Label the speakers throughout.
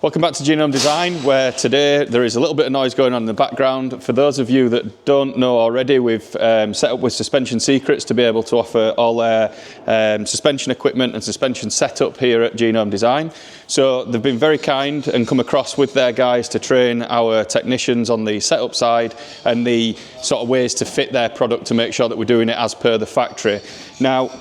Speaker 1: Welcome back to Genome Design, where today there is a little bit of noise going on in the background. For those of you that don't know already, we've set up with Suspension Secrets to be able to offer all their suspension equipment and suspension setup here at Genome Design. So they've been very kind and come across with their guys to train our technicians on the setup side and the sort of ways to fit their product to make sure that we're doing it as per the factory. Now,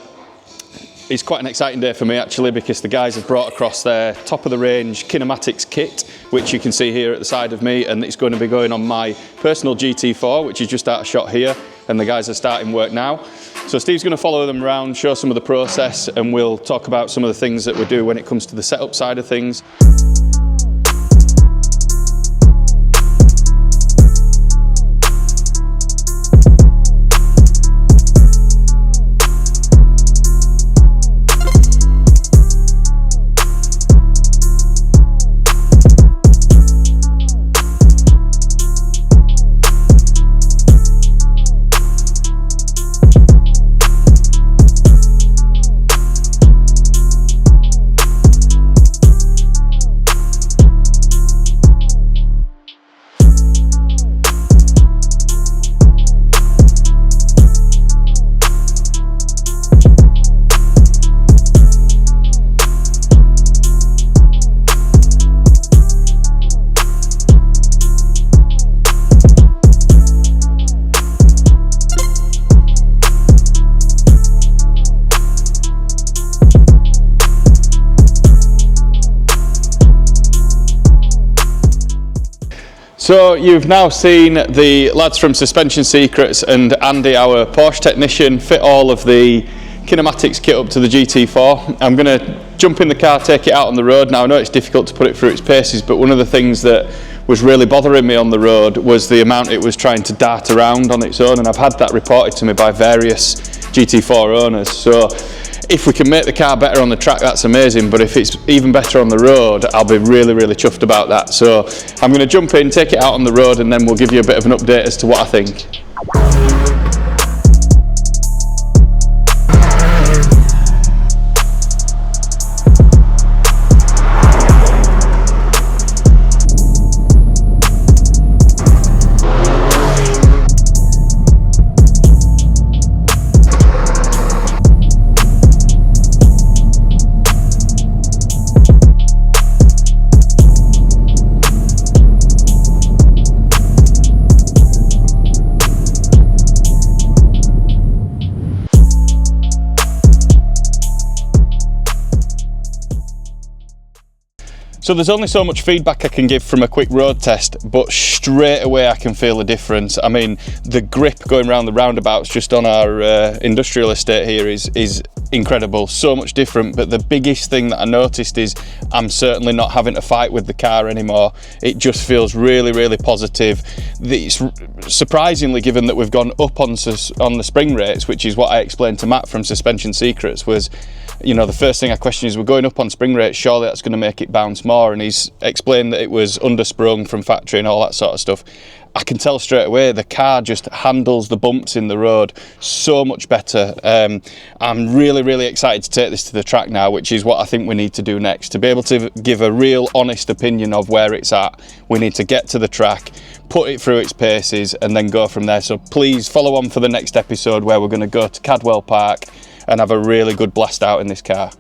Speaker 1: it's quite an exciting day for me actually, because the guys have brought across their top of the range Kinematics kit, which you can see here at the side of me, and it's going to be going on my personal GT4, which is just out of shot here, and the guys are starting work now. So Steve's going to follow them around, show some of the process, and we'll talk about some of the things that we do when it comes to the setup side of things. So you've now seen the lads from Suspension Secrets and Andy, our Porsche technician, fit all of the Kinematics kit up to the GT4. I'm going to jump in the car, take it out on the road. Now I know it's difficult to put it through its paces, but one of the things that was really bothering me on the road was the amount it was trying to dart around on its own, and I've had that reported to me by various GT4 owners. So if we can make the car better on the track, that's amazing, but if it's even better on the road, I'll be really, really chuffed about that. So I'm going to jump in, take it out on the road, and then we'll give you a bit of an update as to what I think. So there's only so much feedback I can give from a quick road test, but straight away I can feel a difference. I mean, the grip going around the roundabouts just on our industrial estate here is incredible, so much different. But the biggest thing that I noticed is I'm certainly not having to fight with the car anymore. It just feels really, really positive. It's surprisingly, given that we've gone up on the spring rates, which is what I explained to Matt from Suspension Secrets, was, you know, the first thing I questioned is, we're going up on spring rates, surely that's going to make it bounce more, and he's explained that it was undersprung from factory and all that sort of stuff. I can tell straight away the car just handles the bumps in the road so much better. I'm really, really excited to take this to the track now, which is what I think we need to do next. To be able to give a real honest opinion of where it's at, we need to get to the track, put it through its paces, and then go from there. So please follow on for the next episode, where we're going to go to Cadwell Park and have a really good blast out in this car.